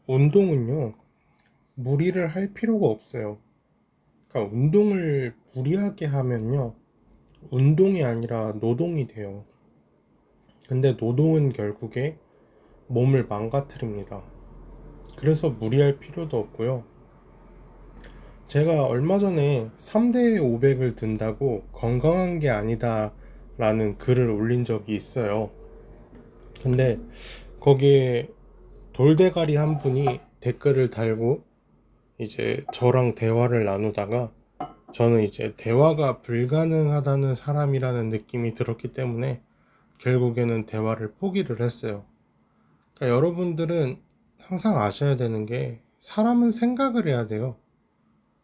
운동은요, 무리를 할 필요가 없어요. 그러니까 운동을 무리하게 하면요, 운동이 아니라 노동이 돼요. 근데 노동은 결국에 몸을 망가뜨립니다. 그래서 무리할 필요도 없고요. 제가 얼마 전에 3대 500을 든다고 건강한 게 아니다 라는 글을 올린 적이 있어요. 근데 거기에 돌대가리 한 분이 댓글을 달고 이제 저랑 대화를 나누다가 저는 이제 대화가 불가능하다는 사람이라는 느낌이 들었기 때문에 결국에는 대화를 포기를 했어요. 그러니까 여러분들은 항상 아셔야 되는 게 사람은 생각을 해야 돼요.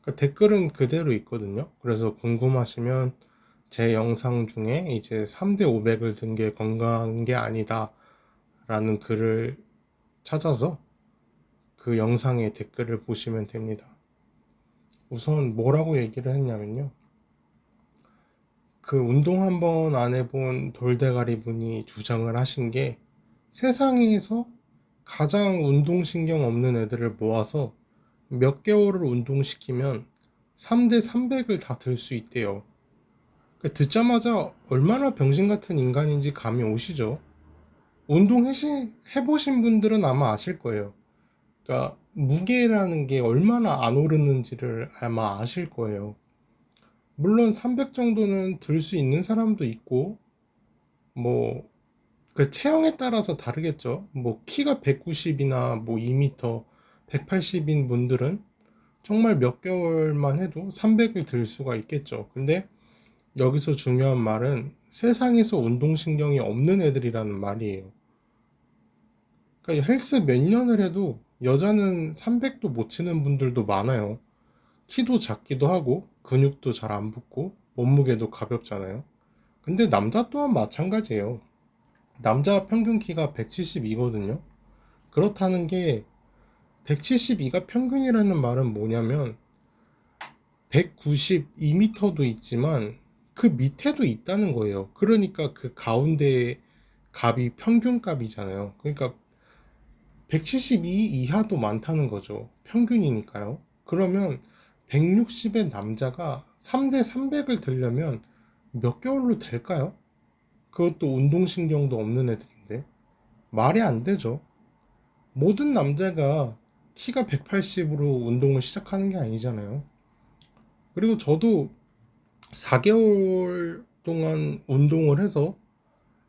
그러니까 댓글은 그대로 있거든요. 그래서 궁금하시면 제 영상 중에 이제 3대 500을 든 게 건강한 게 아니다 라는 글을 찾아서 그 영상의 댓글을 보시면 됩니다. 우선 뭐라고 얘기를 했냐면요. 그 운동 한번 안 해본 돌대가리 분이 주장을 하신 게 세상에서 가장 운동신경 없는 애들을 모아서 몇 개월을 운동시키면 3대 300을 다 들 수 있대요. 듣자마자 얼마나 병신 같은 인간인지 감이 오시죠? 운동 해보신 분들은 아마 아실 거예요. 그러니까 무게라는 게 얼마나 안 오르는지를 아마 아실 거예요. 물론 300 정도는 들 수 있는 사람도 있고, 뭐, 그 체형에 따라서 다르겠죠. 뭐, 키가 190이나 뭐 2m, 180인 분들은 정말 몇 개월만 해도 300을 들 수가 있겠죠. 근데 여기서 중요한 말은 세상에서 운동신경이 없는 애들이라는 말이에요. 그러니까 헬스 몇 년을 해도 여자는 300도 못 치는 분들도 많아요. 키도 작기도 하고, 근육도 잘 안 붙고, 몸무게도 가볍잖아요. 근데 남자 또한 마찬가지예요. 남자 평균 키가 172거든요. 그렇다는 게 172가 평균이라는 말은 뭐냐면 192m도 있지만 그 밑에도 있다는 거예요. 그러니까 그 가운데 값이 평균값이잖아요. 그러니까 172 이하도 많다는 거죠. 평균이니까요. 그러면 160의 남자가 3대 300을 들려면 몇 개월로 될까요? 그것도 운동신경도 없는 애들인데 말이 안 되죠. 모든 남자가 키가 180으로 운동을 시작하는 게 아니잖아요. 그리고 저도 4개월 동안 운동을 해서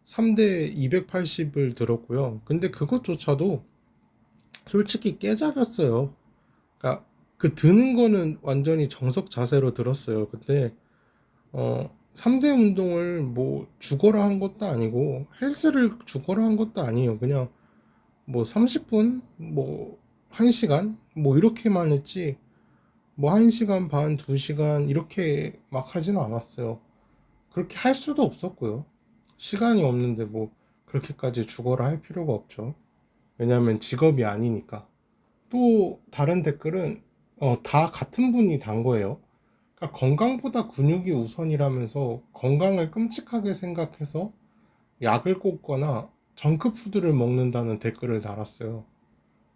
3대 280을 들었고요. 근데 그것조차도 솔직히 깨작이었어요. 그러니까 그 드는 거는 완전히 정석 자세로 들었어요. 근데 3대 운동을 뭐 죽어라 한 것도 아니고 헬스를 죽어라 한 것도 아니에요. 그냥 뭐 30분, 뭐 1시간, 뭐 이렇게만 했지, 뭐 1시간 반, 2시간 이렇게 막 하지는 않았어요. 그렇게 할 수도 없었고요. 시간이 없는데 뭐 그렇게까지 죽어라 할 필요가 없죠. 왜냐하면 직업이 아니니까. 또 다른 댓글은 다 같은 분이 단 거예요. 그러니까 건강보다 근육이 우선이라면서 건강을 끔찍하게 생각해서 약을 꽂거나 정크푸드를 먹는다는 댓글을 달았어요.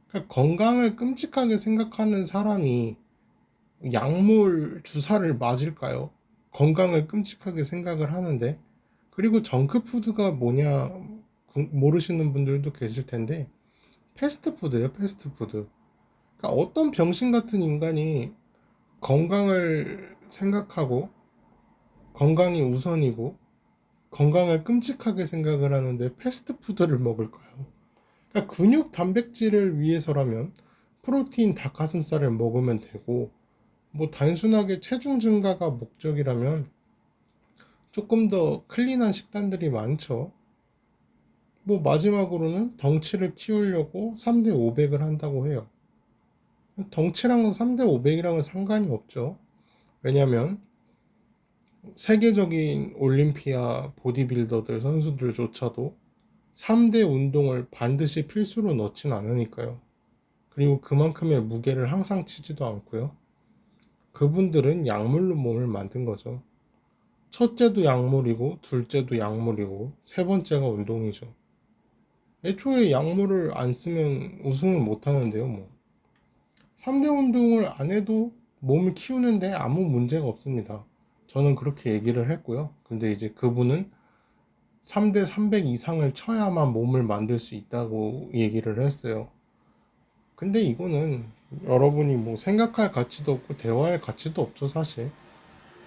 그러니까 건강을 끔찍하게 생각하는 사람이 약물 주사를 맞을까요? 건강을 끔찍하게 생각을 하는데. 그리고 정크푸드가 뭐냐 모르시는 분들도 계실 텐데 패스트푸드예요. 패스트푸드. 그러니까 어떤 병신 같은 인간이 건강을 생각하고 건강이 우선이고 건강을 끔찍하게 생각을 하는데 패스트푸드를 먹을까요? 그러니까 근육 단백질을 위해서라면 프로테인 닭가슴살을 먹으면 되고, 뭐 단순하게 체중 증가가 목적이라면 조금 더 클린한 식단들이 많죠. 뭐 마지막으로는 덩치를 키우려고 3대 500을 한다고 해요. 덩치랑은 3대 500이랑은 상관이 없죠. 왜냐면 세계적인 올림피아 보디빌더들 선수들조차도 3대 운동을 반드시 필수로 넣진 않으니까요. 그리고 그만큼의 무게를 항상 치지도 않고요. 그분들은 약물로 몸을 만든 거죠. 첫째도 약물이고, 둘째도 약물이고, 세 번째가 운동이죠. 애초에 약물을 안 쓰면 우승을 못 하는데요, 뭐. 3대 운동을 안 해도 몸을 키우는데 아무 문제가 없습니다. 저는 그렇게 얘기를 했고요. 근데 이제 그분은 3대 300 이상을 쳐야만 몸을 만들 수 있다고 얘기를 했어요. 근데 이거는 여러분이 뭐 생각할 가치도 없고 대화할 가치도 없죠, 사실.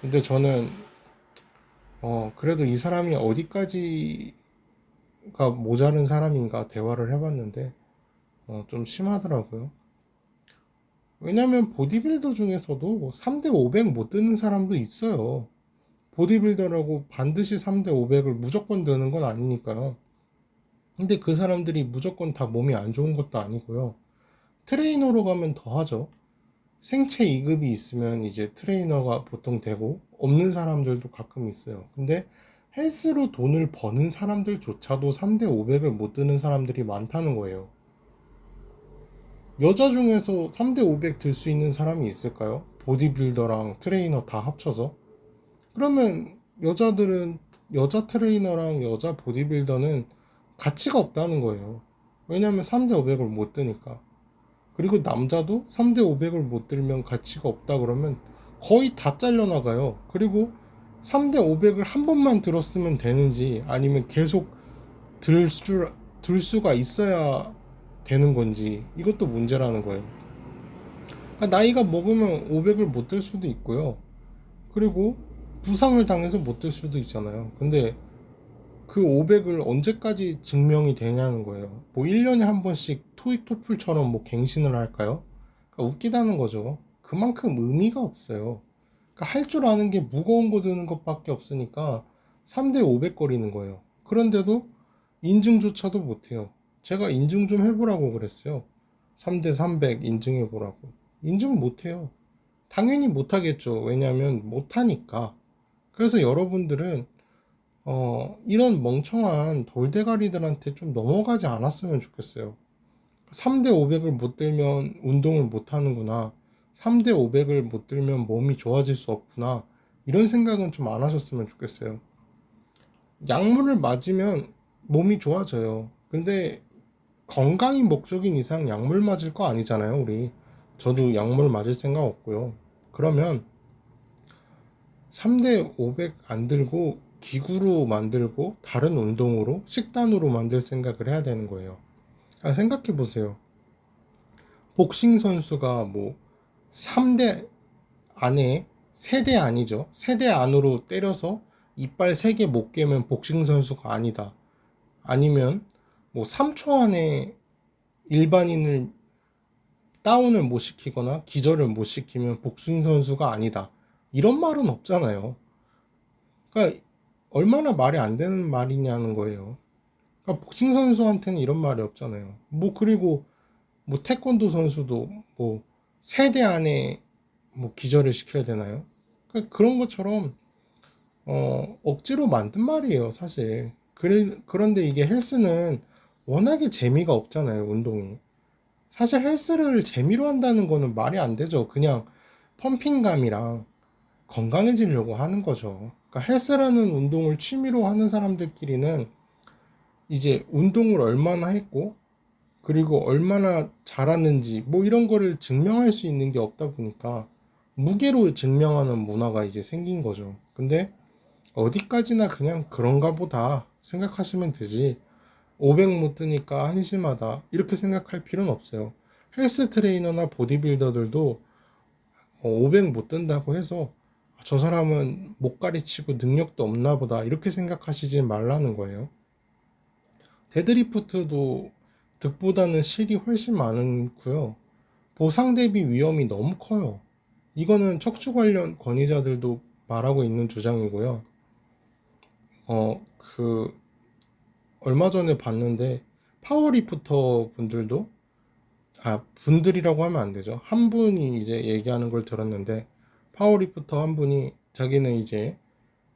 근데 저는 그래도 이 사람이 어디까지가 모자른 사람인가 대화를 해봤는데 좀 심하더라고요. 왜냐면 보디빌더 중에서도 3대 500 못 드는 사람도 있어요. 보디빌더라고 반드시 3대 500을 무조건 드는 건 아니니까요. 근데 그 사람들이 무조건 다 몸이 안 좋은 것도 아니고요. 트레이너로 가면 더 하죠. 생체 2급이 있으면 이제 트레이너가 보통 되고, 없는 사람들도 가끔 있어요. 근데 헬스로 돈을 버는 사람들조차도 3대 500을 못 드는 사람들이 많다는 거예요. 여자 중에서 3대 500 들 수 있는 사람이 있을까요? 보디빌더랑 트레이너 다 합쳐서? 그러면 여자들은, 여자 트레이너랑 여자 보디빌더는 가치가 없다는 거예요. 왜냐면 3대 500을 못 드니까. 그리고 남자도 3대 500을 못 들면 가치가 없다 그러면 거의 다 잘려나가요. 그리고 3대 500을 한 번만 들었으면 되는지 아니면 계속 들 수가 있어야 되는 건지 이것도 문제라는 거예요. 나이가 먹으면 500을 못 들 수도 있고요. 그리고 부상을 당해서 못 들 수도 있잖아요. 근데 그 500을 언제까지 증명이 되냐는 거예요. 뭐 1년에 한 번씩 토익 토플처럼 뭐 갱신을 할까요? 그러니까 웃기다는 거죠. 그만큼 의미가 없어요. 그러니까 할 줄 아는 게 무거운 거 드는 것밖에 없으니까 3대 500 거리는 거예요. 그런데도 인증조차도 못해요. 제가 인증 좀 해보라고 그랬어요. 3대 300 인증해보라고. 인증 못해요. 당연히 못하겠죠. 왜냐하면 못하니까. 그래서 여러분들은 이런 멍청한 돌대가리들한테 좀 넘어가지 않았으면 좋겠어요. 3대 500을 못 들면 운동을 못 하는구나. 3대 500을 못 들면 몸이 좋아질 수 없구나. 이런 생각은 좀 안 하셨으면 좋겠어요. 약물을 맞으면 몸이 좋아져요. 근데 건강이 목적인 이상 약물 맞을 거 아니잖아요, 우리. 저도 약물 맞을 생각 없고요. 그러면 3대 500 안 들고 기구로 만들고 다른 운동으로 식단으로 만들 생각을 해야 되는 거예요. 생각해 보세요. 복싱 선수가 뭐 3대 안에 세대 아니죠. 세대 안으로 때려서 이빨 3개 못 깨면 복싱 선수가 아니다. 아니면 뭐 3초 안에 일반인을 다운을 못 시키거나 기절을 못 시키면 복싱 선수가 아니다. 이런 말은 없잖아요. 그러니까 얼마나 말이 안 되는 말이냐는 거예요. 그러니까 복싱 선수한테는 이런 말이 없잖아요. 뭐 그리고 뭐 태권도 선수도 뭐 세대 안에 뭐 기절을 시켜야 되나요? 그러니까 그런 것처럼 억지로 만든 말이에요, 사실. 그런데 이게 헬스는 워낙에 재미가 없잖아요, 운동이. 사실 헬스를 재미로 한다는 거는 말이 안 되죠. 그냥 펌핑감이랑 건강해지려고 하는 거죠. 그러니까 헬스라는 운동을 취미로 하는 사람들끼리는 이제 운동을 얼마나 했고 그리고 얼마나 잘하는지 뭐 이런 거를 증명할 수 있는 게 없다 보니까 무게로 증명하는 문화가 이제 생긴 거죠. 근데 어디까지나 그냥 그런가 보다 생각하시면 되지 500 못 드니까 한심하다 이렇게 생각할 필요는 없어요. 헬스 트레이너나 보디빌더들도 500 못 든다고 해서 저 사람은 못 가르치고 능력도 없나 보다 이렇게 생각하시지 말라는 거예요. 데드리프트도 득보다는 실이 훨씬 많고요. 보상 대비 위험이 너무 커요. 이거는 척추 관련 권위자들도 말하고 있는 주장이고요. 그 얼마 전에 봤는데 파워리프터 분들도 분들이라고 하면 안 되죠. 한 분이 이제 얘기하는 걸 들었는데 파워리프터 한 분이 자기는 이제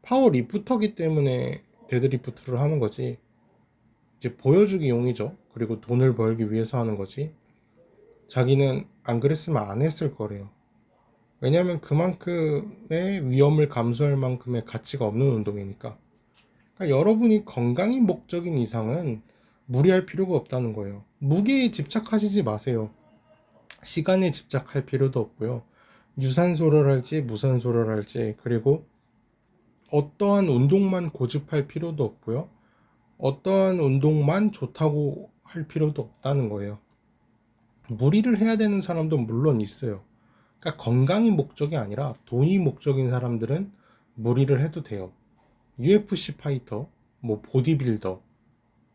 파워리프터기 때문에 데드리프트를 하는 거지 이제 보여주기 용이죠. 그리고 돈을 벌기 위해서 하는 거지. 자기는 안 그랬으면 안 했을 거래요. 왜냐하면 그만큼의 위험을 감수할 만큼의 가치가 없는 운동이니까. 그러니까 여러분이 건강이 목적인 이상은 무리할 필요가 없다는 거예요. 무게에 집착하시지 마세요. 시간에 집착할 필요도 없고요. 유산소를 할지 무산소를 할지, 그리고 어떠한 운동만 고집할 필요도 없고요. 어떠한 운동만 좋다고 할 필요도 없다는 거예요. 무리를 해야 되는 사람도 물론 있어요. 그러니까 건강이 목적이 아니라 돈이 목적인 사람들은 무리를 해도 돼요. UFC 파이터, 뭐 보디빌더,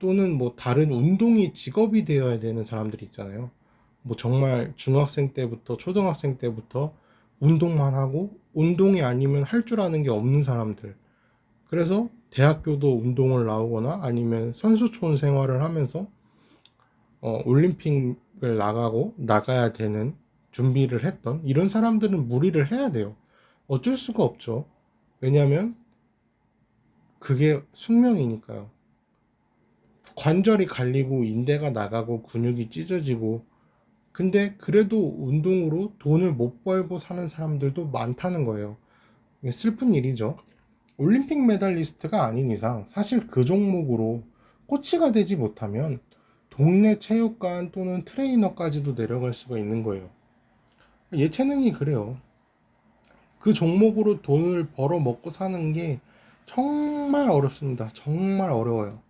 또는 뭐 다른 운동이 직업이 되어야 되는 사람들이 있잖아요. 뭐 정말 중학생 때부터 초등학생 때부터 운동만 하고 운동이 아니면 할 줄 아는 게 없는 사람들. 그래서 대학교도 운동을 나오거나 아니면 선수촌 생활을 하면서 올림픽을 나가야 되는 준비를 했던 이런 사람들은 무리를 해야 돼요. 어쩔 수가 없죠. 왜냐하면 그게 숙명이니까요. 관절이 갈리고 인대가 나가고 근육이 찢어지고, 근데 그래도 운동으로 돈을 못 벌고 사는 사람들도 많다는 거예요. 이게 슬픈 일이죠. 올림픽 메달리스트가 아닌 이상 사실 그 종목으로 코치가 되지 못하면 동네 체육관 또는 트레이너까지도 내려갈 수가 있는 거예요. 예체능이 그래요. 그 종목으로 돈을 벌어 먹고 사는 게 정말 어렵습니다. 정말 어려워요.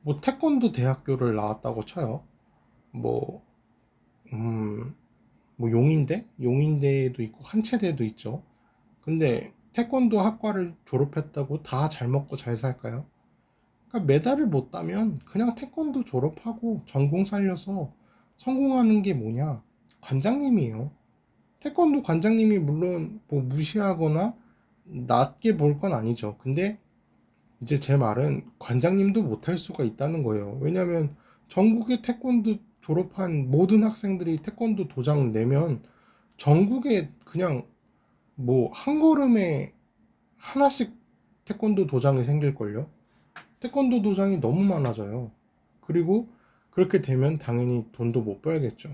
뭐 태권도 대학교를 나왔다고 쳐요. 뭐, 음, 뭐 용인대도 있고 한체대도 있죠. 근데 태권도 학과를 졸업했다고 다 잘 먹고 잘 살까요? 그러니까 메달을 못 따면 그냥 태권도 졸업하고 전공 살려서 성공하는 게 뭐냐? 관장님이에요. 태권도 관장님이 물론 뭐 무시하거나 낮게 볼 건 아니죠. 근데 이제 제 말은 관장님도 못할 수가 있다는 거예요. 왜냐면 전국의 태권도 졸업한 모든 학생들이 태권도 도장 내면 전국에 그냥 뭐 한 걸음에 하나씩 태권도 도장이 생길걸요. 태권도 도장이 너무 많아져요. 그리고 그렇게 되면 당연히 돈도 못 벌겠죠.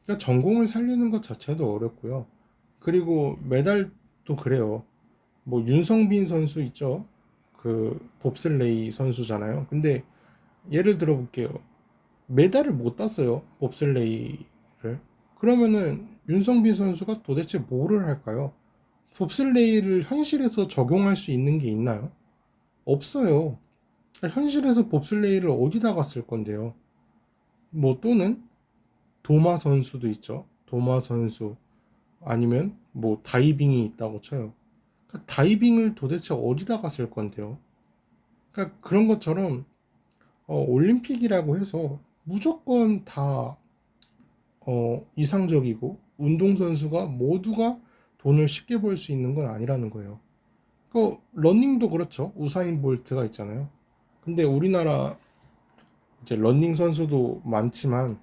그러니까 전공을 살리는 것 자체도 어렵고요. 그리고 메달도 그래요. 뭐 윤성빈 선수 있죠. 그 봅슬레이 선수잖아요. 근데 예를 들어 볼게요. 메달을 못 땄어요. 봅슬레이를. 그러면은 윤성빈 선수가 도대체 뭐를 할까요? 봅슬레이를 현실에서 적용할 수 있는 게 있나요? 없어요. 현실에서 봅슬레이를 어디다가 쓸 건데요? 뭐 또는 도마 선수도 있죠. 도마 선수 아니면 뭐 다이빙이 있다고 쳐요. 그러니까 다이빙을 도대체 어디다가 쓸 건데요? 그러니까 그런 것처럼 올림픽이라고 해서 무조건 다 이상적이고 운동선수가 모두가 돈을 쉽게 벌 수 있는 건 아니라는 거예요. 그 러닝도 그렇죠. 우사인 볼트가 있잖아요. 근데 우리나라 이제 러닝 선수도 많지만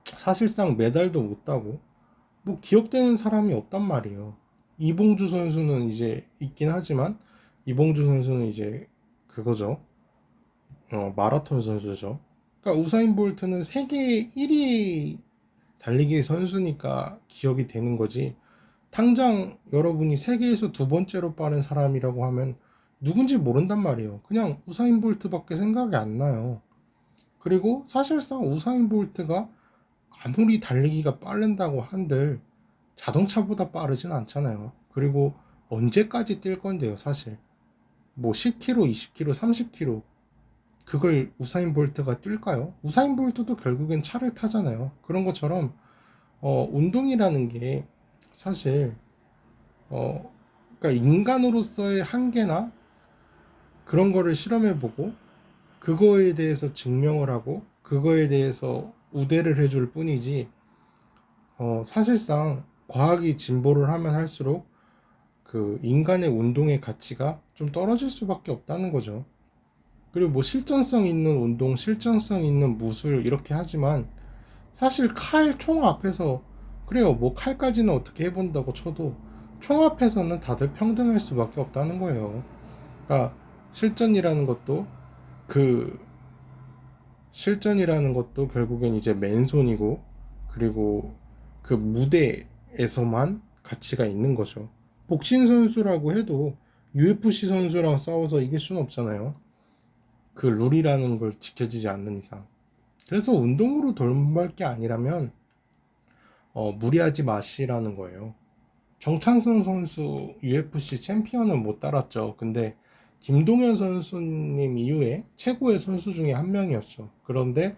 사실상 메달도 못 따고 뭐 기억되는 사람이 없단 말이에요. 이봉주 선수는 이제 있긴 하지만 이봉주 선수는 이제 그거죠. 마라톤 선수죠. 그러니까 우사인 볼트는 세계 1위 달리기 선수니까 기억이 되는 거지. 당장 여러분이 세계에서 두 번째로 빠른 사람이라고 하면 누군지 모른단 말이에요. 그냥 우사인 볼트밖에 생각이 안 나요. 그리고 사실상 우사인 볼트가 아무리 달리기가 빠른다고 한들 자동차보다 빠르진 않잖아요. 그리고 언제까지 뛸 건데요, 사실. 뭐 10km, 20km, 30km 그걸 우사인 볼트가 뛸까요? 우사인 볼트도 결국엔 차를 타잖아요. 그런 것처럼 운동이라는 게 사실 그러니까 인간으로서의 한계나 그런 거를 실험해보고 그거에 대해서 증명을 하고 그거에 대해서 우대를 해줄 뿐이지 사실상 과학이 진보를 하면 할수록 그 인간의 운동의 가치가 좀 떨어질 수밖에 없다는 거죠. 그리고 뭐 실전성 있는 운동, 실전성 있는 무술 이렇게 하지만 사실 칼, 총 앞에서 그래요. 뭐 칼까지는 어떻게 해본다고 쳐도 총 앞에서는 다들 평등할 수밖에 없다는 거예요. 그러니까 실전이라는 것도 그 실전이라는 것도 결국엔 이제 맨손이고 그리고 그 무대에서만 가치가 있는 거죠. 복싱 선수라고 해도 UFC 선수랑 싸워서 이길 수는 없잖아요. 그 룰이라는 걸 지켜지지 않는 이상. 그래서 운동으로 돈 벌 게 아니라면 무리하지 마시라는 거예요. 정창선 선수 UFC 챔피언은 못 달았죠. 근데 김동현 선수님 이후에 최고의 선수 중에 한 명이었죠. 그런데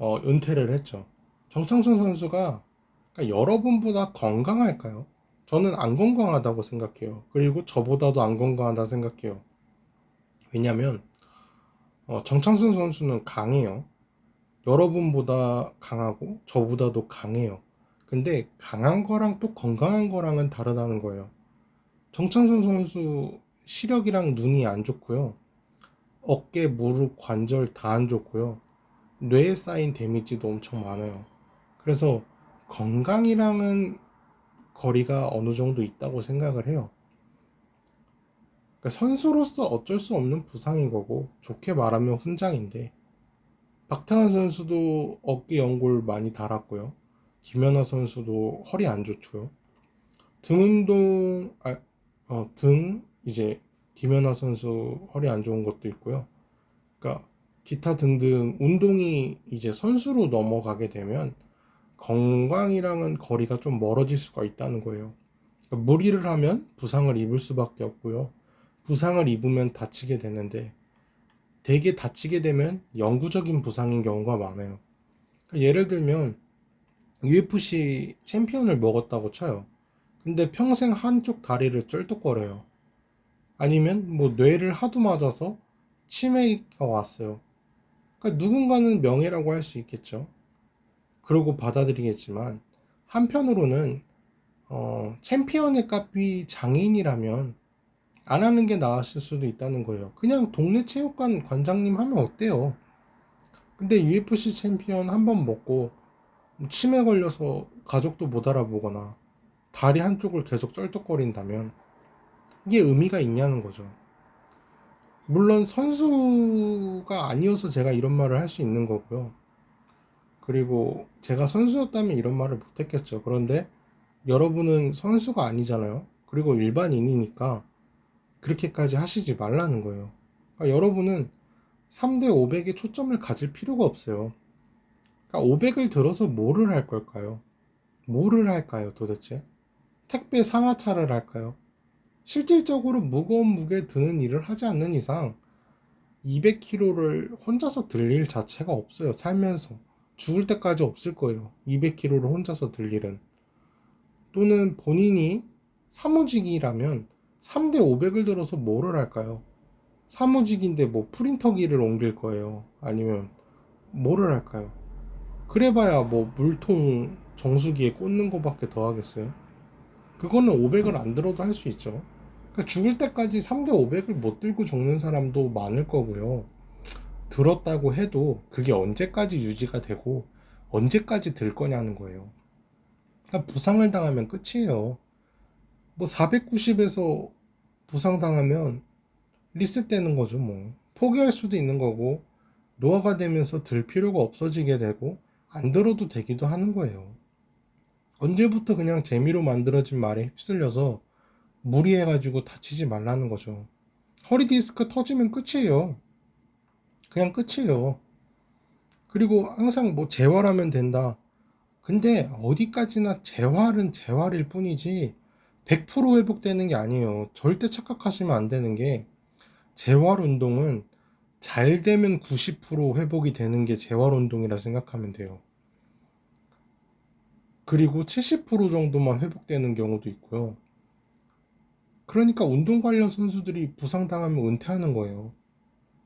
은퇴를 했죠. 정창선 선수가 그러니까 여러분보다 건강할까요? 저는 안 건강하다고 생각해요. 그리고 저보다도 안 건강하다 생각해요. 왜냐면 정창선 선수는 강해요. 여러분보다 강하고 저보다도 강해요. 근데 강한 거랑 또 건강한 거랑은 다르다는 거예요. 정창선 선수 시력이랑 눈이 안 좋고요. 어깨, 무릎, 관절 다 안 좋고요. 뇌에 쌓인 데미지도 엄청 많아요. 그래서 건강이랑은 거리가 어느 정도 있다고 생각을 해요. 그러니까 선수로서 어쩔 수 없는 부상인 거고, 좋게 말하면 훈장인데, 박태환 선수도 어깨 연골 많이 달았고요. 김연아 선수도 허리 안 좋고요. 등 운동, 등 이제 김연아 선수 허리 안 좋은 것도 있고요. 그러니까 기타 등등 운동이 이제 선수로 넘어가게 되면 건강이랑은 거리가 좀 멀어질 수가 있다는 거예요. 그러니까 무리를 하면 부상을 입을 수밖에 없고요. 부상을 입으면 다치게 되는데 대개 다치게 되면 영구적인 부상인 경우가 많아요. 그러니까 예를 들면 UFC 챔피언을 먹었다고 쳐요. 근데 평생 한쪽 다리를 쩔뚝거려요. 아니면 뭐 뇌를 하도 맞아서 치매가 왔어요. 그러니까 누군가는 명예라고 할 수 있겠죠. 그러고 받아들이겠지만 한편으로는 챔피언의 값이 장애인이라면 안 하는 게 나았을 수도 있다는 거예요. 그냥 동네 체육관 관장님 하면 어때요? 근데 UFC 챔피언 한 번 먹고 치매 걸려서 가족도 못 알아보거나 다리 한쪽을 계속 쩔뚝거린다면 이게 의미가 있냐는 거죠. 물론 선수가 아니어서 제가 이런 말을 할 수 있는 거고요. 그리고 제가 선수였다면 이런 말을 못했겠죠. 그런데 여러분은 선수가 아니잖아요. 그리고 일반인이니까 그렇게까지 하시지 말라는 거예요. 그러니까 여러분은 3대 500에 초점을 가질 필요가 없어요. 그러니까 500을 들어서 뭐를 할 걸까요? 뭐를 할까요, 도대체? 택배 상하차를 할까요? 실질적으로 무거운 무게 드는 일을 하지 않는 이상 200kg를 혼자서 들 일 자체가 없어요. 살면서. 죽을 때까지 없을 거예요. 200kg를 혼자서 들 일은. 또는 본인이 사무직이라면 3대 500을 들어서 뭐를 할까요? 사무직인데 뭐 프린터기를 옮길 거예요. 아니면 뭐를 할까요? 그래봐야 뭐 물통 정수기에 꽂는 거밖에 더 하겠어요? 그거는 500을 안 들어도 할 수 있죠. 그러니까 죽을 때까지 3대 500을 못 들고 죽는 사람도 많을 거고요. 들었다고 해도 그게 언제까지 유지가 되고 언제까지 들 거냐는 거예요. 그러니까 부상을 당하면 끝이에요. 뭐 490에서 부상당하면 리셋되는 거죠, 뭐. 포기할 수도 있는 거고, 노화가 되면서 들 필요가 없어지게 되고, 안 들어도 되기도 하는 거예요. 언제부터 그냥 재미로 만들어진 말에 휩쓸려서 무리해가지고 다치지 말라는 거죠. 허리 디스크 터지면 끝이에요. 그냥 끝이에요. 그리고 항상 뭐 재활하면 된다. 근데 어디까지나 재활은 재활일 뿐이지 100% 회복되는 게 아니에요. 절대 착각하시면 안 되는 게 재활 운동은 잘 되면 90% 회복이 되는 게 재활 운동이라 생각하면 돼요. 그리고 70% 정도만 회복되는 경우도 있고요. 그러니까 운동 관련 선수들이 부상당하면 은퇴하는 거예요.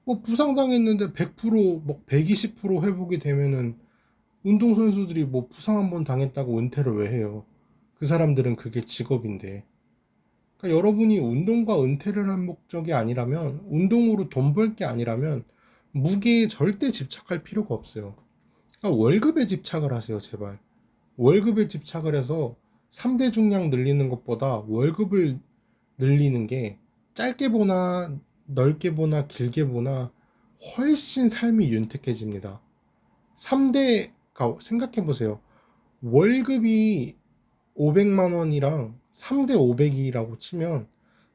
뭐 부상당했는데 100%, 뭐 120% 회복이 되면은 운동선수들이 뭐 부상 한번 당했다고 은퇴를 왜 해요? 그 사람들은 그게 직업인데. 그러니까 여러분이 운동과 은퇴를 할 목적이 아니라면, 운동으로 돈 벌 게 아니라면, 무게에 절대 집착할 필요가 없어요. 그러니까 월급에 집착을 하세요, 제발. 월급에 집착을 해서 3대 중량 늘리는 것보다 월급을 늘리는 게 짧게 보나, 넓게 보나, 길게 보나, 훨씬 삶이 윤택해집니다. 3대, 생각해 보세요. 월급이 500만 원이랑 3대 500이라고 치면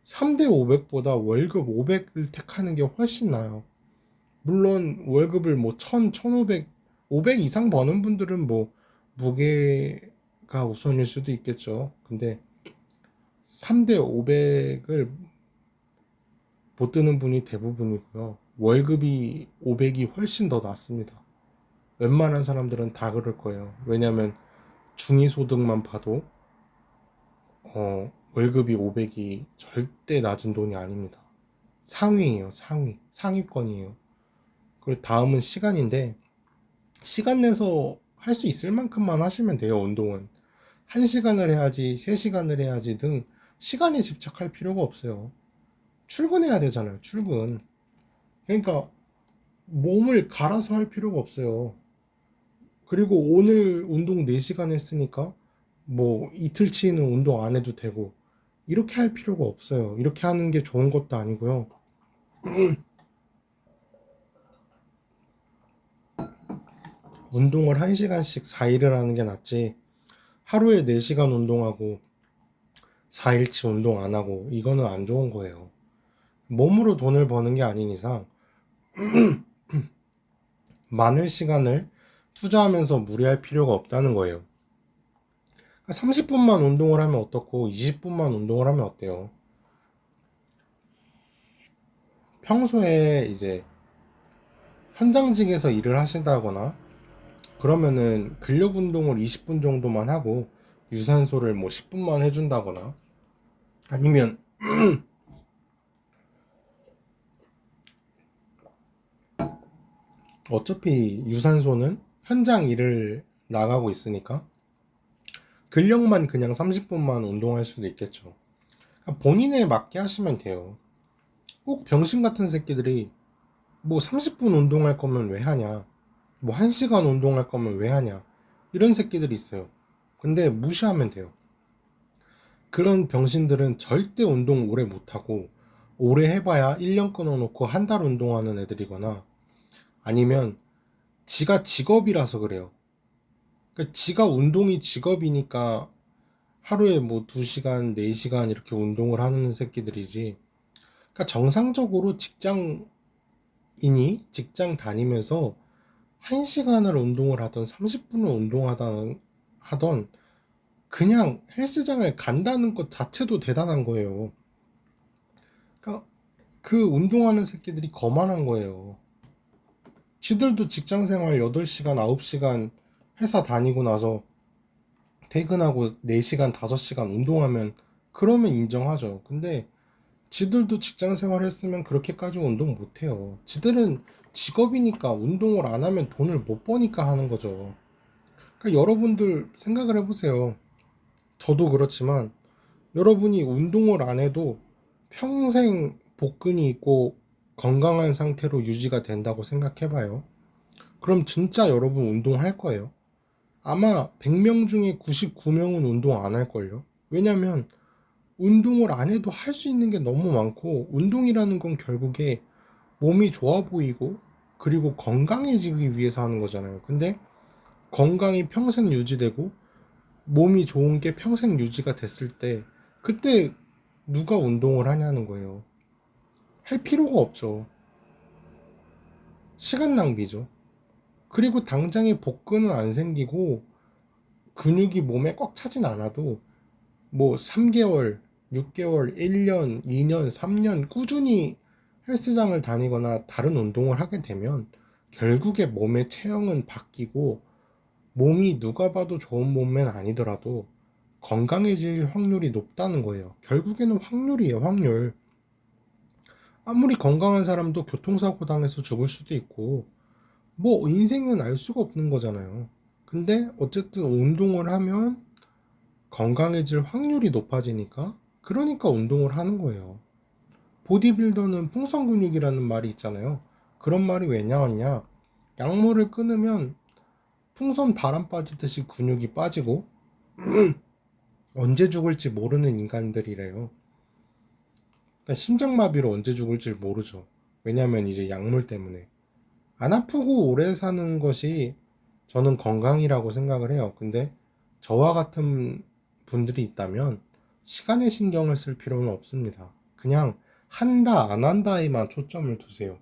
3대 500보다 월급 500을 택하는 게 훨씬 나아요. 물론 월급을 뭐 1000, 1500, 500 이상 버는 분들은 뭐 무게가 우선일 수도 있겠죠. 근데 3대 500을 못 드는 분이 대부분이고요. 월급이 500이 훨씬 더 낫습니다. 웬만한 사람들은 다 그럴 거예요. 왜냐면 중위소득만 봐도 월급이 500이 절대 낮은 돈이 아닙니다. 상위예요, 상위. 상위권이에요. 그리고 다음은 시간인데, 시간 내서 할 수 있을 만큼만 하시면 돼요, 운동은. 1시간을 해야지, 3시간을 해야지 등 시간에 집착할 필요가 없어요. 출근해야 되잖아요, 출근. 그러니까 몸을 갈아서 할 필요가 없어요. 그리고 오늘 운동 4시간 했으니까 뭐 이틀치는 운동 안 해도 되고 이렇게 할 필요가 없어요. 이렇게 하는 게 좋은 것도 아니고요. 운동을 1시간씩 4일을 하는 게 낫지 하루에 4시간 운동하고 4일치 운동 안 하고 이거는 안 좋은 거예요. 몸으로 돈을 버는 게 아닌 이상 많은 시간을 투자하면서 무리할 필요가 없다는 거예요. 30분만 운동을 하면 어떻고 20분만 운동을 하면 어때요? 평소에 이제 현장직에서 일을 하신다거나 그러면은 근력 운동을 20분 정도만 하고 유산소를 뭐 10분만 해준다거나 아니면 어차피 유산소는 현장 일을 나가고 있으니까 근력만 그냥 30분만 운동할 수도 있겠죠. 그러니까 본인에 맞게 하시면 돼요. 꼭 병신 같은 새끼들이 뭐 30분 운동할 거면 왜 하냐, 뭐 1시간 운동할 거면 왜 하냐, 이런 새끼들이 있어요. 근데 무시하면 돼요. 그런 병신들은 절대 운동 오래 못하고 오래 해봐야 1년 끊어놓고 한 달 운동하는 애들이거나 아니면 지가 직업이라서 그래요. 그러니까 지가 운동이 직업이니까 하루에 뭐 2시간, 4시간 이렇게 운동을 하는 새끼들이지. 그러니까 정상적으로 직장 다니면서 1시간을 운동을 하던 30분을 하던 그냥 헬스장을 간다는 것 자체도 대단한 거예요. 그러니까 그 운동하는 새끼들이 거만한 거예요. 지들도 직장 생활 8시간, 9시간 회사 다니고 나서 퇴근하고 4시간, 5시간 운동하면 그러면 인정하죠. 근데 지들도 직장 생활 했으면 그렇게까지 운동 못 해요. 지들은 직업이니까 운동을 안 하면 돈을 못 버니까 하는 거죠. 그러니까 여러분들 생각을 해보세요. 저도 그렇지만 여러분이 운동을 안 해도 평생 복근이 있고 건강한 상태로 유지가 된다고 생각해봐요. 그럼 진짜 여러분 운동할 거예요. 아마 100명 중에 99명은 운동 안 할걸요. 왜냐면 운동을 안 해도 할 수 있는 게 너무 많고 운동이라는 건 결국에 몸이 좋아 보이고 그리고 건강해지기 위해서 하는 거잖아요. 근데 건강이 평생 유지되고 몸이 좋은 게 평생 유지가 됐을 때 그때 누가 운동을 하냐는 거예요. 할 필요가 없죠. 시간 낭비죠. 그리고 당장에 복근은 안 생기고 근육이 몸에 꽉 차진 않아도 뭐 3개월, 6개월, 1년, 2년, 3년 꾸준히 헬스장을 다니거나 다른 운동을 하게 되면 결국에 몸의 체형은 바뀌고 몸이 누가 봐도 좋은 몸매는 아니더라도 건강해질 확률이 높다는 거예요. 결국에는 확률이에요, 확률. 아무리 건강한 사람도 교통사고 당해서 죽을 수도 있고, 뭐 인생은 알 수가 없는 거잖아요. 근데 어쨌든 운동을 하면 건강해질 확률이 높아지니까, 그러니까 운동을 하는 거예요. 보디빌더는 풍선 근육이라는 말이 있잖아요. 그런 말이 왜 나왔냐? 약물을 끊으면 풍선 바람 빠지듯이 근육이 빠지고 언제 죽을지 모르는 인간들이래요. 그러니까 심장마비로 언제 죽을지 모르죠. 왜냐면 이제 약물 때문에. 안 아프고 오래 사는 것이 저는 건강이라고 생각을 해요. 근데 저와 같은 분들이 있다면 시간에 신경을 쓸 필요는 없습니다. 그냥 한다, 안 한다에만 초점을 두세요.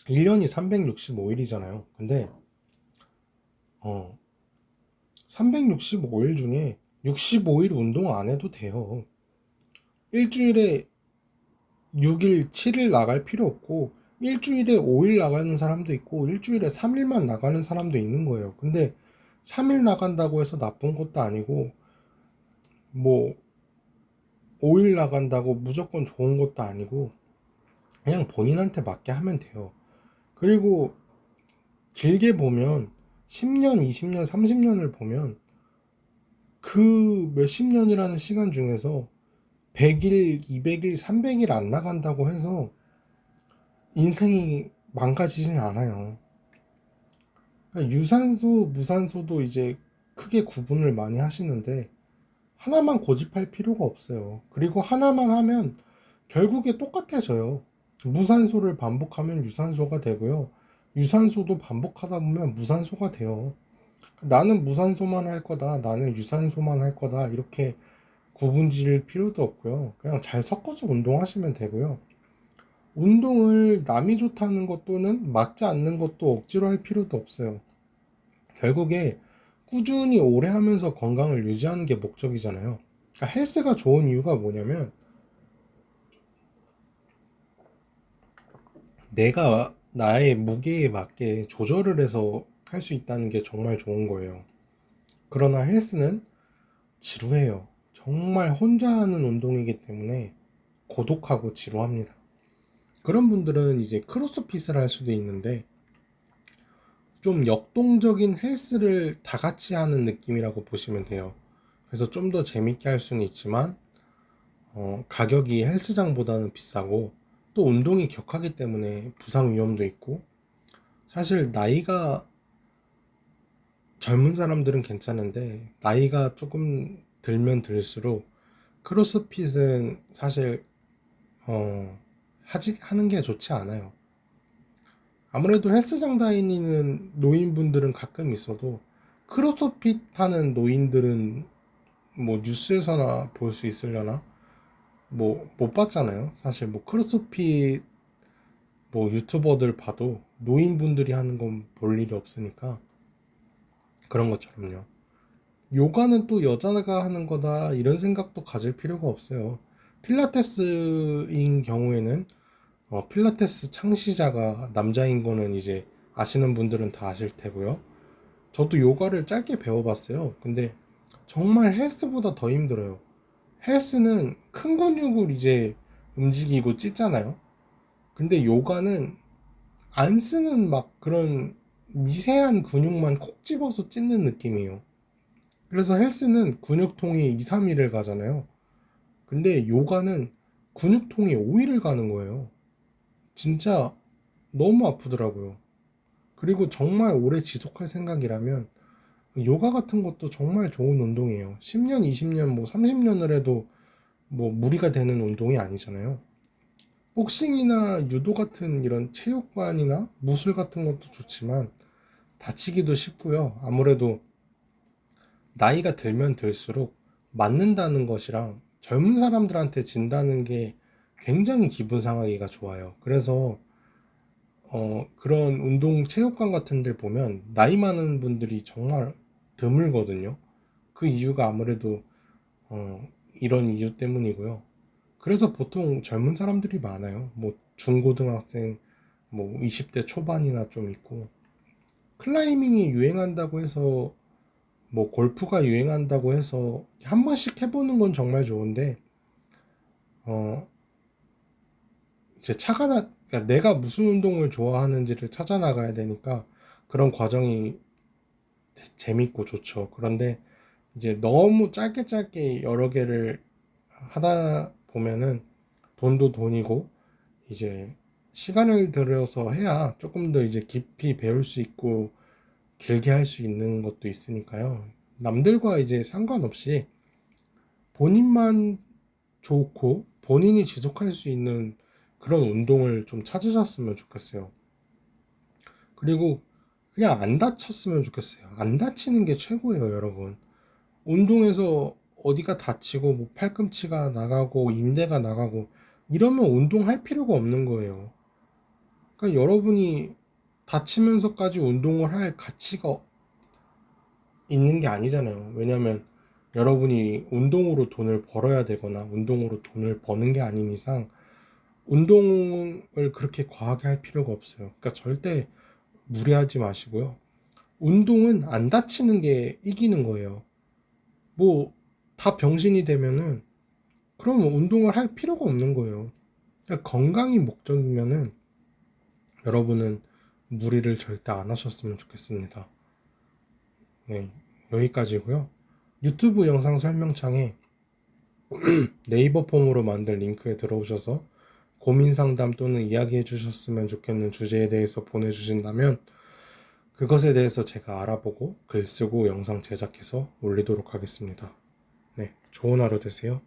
1년이 365일이잖아요. 근데 365일 중에 65일 운동 안 해도 돼요. 일주일에 6일, 7일 나갈 필요 없고 일주일에 5일 나가는 사람도 있고 일주일에 3일만 나가는 사람도 있는 거예요. 근데 3일 나간다고 해서 나쁜 것도 아니고 뭐 5일 나간다고 무조건 좋은 것도 아니고 그냥 본인한테 맞게 하면 돼요. 그리고 길게 보면 10년, 20년, 30년을 보면 그 몇십 년이라는 시간 중에서 100일, 200일, 300일 안 나간다고 해서 인생이 망가지진 않아요. 그러니까 유산소, 무산소도 이제 크게 구분을 많이 하시는데 하나만 고집할 필요가 없어요. 그리고 하나만 하면 결국에 똑같아져요. 무산소를 반복하면 유산소가 되고요. 유산소도 반복하다 보면 무산소가 돼요. 나는 무산소만 할 거다. 나는 유산소만 할 거다. 이렇게 구분 지을 필요도 없고요. 그냥 잘 섞어서 운동하시면 되고요. 운동을 남이 좋다는 것 또는 맞지 않는 것도 억지로 할 필요도 없어요. 결국에 꾸준히 오래 하면서 건강을 유지하는 게 목적이잖아요. 그러니까 헬스가 좋은 이유가 뭐냐면 내가 나의 무게에 맞게 조절을 해서 할 수 있다는 게 정말 좋은 거예요. 그러나 헬스는 지루해요. 정말 혼자 하는 운동이기 때문에 고독하고 지루합니다. 그런 분들은 이제 크로스핏을 할 수도 있는데 좀 역동적인 헬스를 다 같이 하는 느낌이라고 보시면 돼요. 그래서 좀 더 재밌게 할 수는 있지만 가격이 헬스장보다는 비싸고 또 운동이 격하기 때문에 부상 위험도 있고 사실 나이가 젊은 사람들은 괜찮은데 나이가 조금 들면 들수록 크로스핏은 사실 하는 게 좋지 않아요. 아무래도 헬스장 다니는 노인분들은 가끔 있어도 크로스핏 하는 노인들은 뭐 뉴스에서나 볼 수 있으려나 뭐 못 봤잖아요. 사실 뭐 크로스핏 뭐 유튜버들 봐도 노인분들이 하는 건 볼 일이 없으니까 그런 것처럼요. 요가는 또 여자가 하는 거다 이런 생각도 가질 필요가 없어요. 필라테스인 경우에는 필라테스 창시자가 남자인 거는 이제 아시는 분들은 다 아실 테고요. 저도 요가를 짧게 배워봤어요. 근데 정말 헬스보다 더 힘들어요. 헬스는 큰 근육을 이제 움직이고 찢잖아요. 근데 요가는 안 쓰는 막 그런 미세한 근육만 콕 집어서 찢는 느낌이에요. 그래서 헬스는 근육통이 2, 3일을 가잖아요. 근데 요가는 근육통이 5일을 가는 거예요. 진짜 너무 아프더라고요. 그리고 정말 오래 지속할 생각이라면 요가 같은 것도 정말 좋은 운동이에요. 10년, 20년, 뭐 30년을 해도 뭐 무리가 되는 운동이 아니잖아요. 복싱이나 유도 같은 이런 체육관이나 무술 같은 것도 좋지만 다치기도 쉽고요. 아무래도 나이가 들면 들수록 맞는다는 것이랑 젊은 사람들한테 진다는 게 굉장히 기분 상하기가 좋아요. 그래서 그런 운동 체육관 같은 데 보면 나이 많은 분들이 정말 드물거든요. 그 이유가 아무래도 어, 이런 이유 때문이고요. 그래서 보통 젊은 사람들이 많아요. 뭐 중고등학생, 뭐 20대 초반이나 좀 있고 클라이밍이 유행한다고 해서 뭐 골프가 유행한다고 해서 한 번씩 해보는 건 정말 좋은데 어 이제 그러니까 내가 무슨 운동을 좋아하는지를 찾아 나가야 되니까 그런 과정이 재밌고 좋죠. 그런데 이제 너무 짧게 짧게 여러 개를 하다 보면은 돈도 돈이고 이제 시간을 들여서 해야 조금 더 이제 깊이 배울 수 있고 길게 할 수 있는 것도 있으니까요. 남들과 이제 상관없이 본인만 좋고 본인이 지속할 수 있는 그런 운동을 좀 찾으셨으면 좋겠어요. 그리고 그냥 안 다쳤으면 좋겠어요. 안 다치는 게 최고예요, 여러분. 운동에서 어디가 다치고 뭐 팔꿈치가 나가고 인대가 나가고 이러면 운동할 필요가 없는 거예요. 그러니까 여러분이 다치면서까지 운동을 할 가치가 있는 게 아니잖아요. 왜냐면 여러분이 운동으로 돈을 벌어야 되거나 운동으로 돈을 버는 게 아닌 이상 운동을 그렇게 과하게 할 필요가 없어요. 그러니까 절대 무리하지 마시고요. 운동은 안 다치는 게 이기는 거예요. 뭐 다 병신이 되면은 그러면 운동을 할 필요가 없는 거예요. 그러니까 건강이 목적이면은 여러분은 무리를 절대 안 하셨으면 좋겠습니다. 네, 여기까지고요. 유튜브 영상 설명창에 네이버 폼으로 만든 링크에 들어오셔서 고민 상담 또는 이야기해 주셨으면 좋겠는 주제에 대해서 보내주신다면 그것에 대해서 제가 알아보고 글 쓰고 영상 제작해서 올리도록 하겠습니다. 네, 좋은 하루 되세요.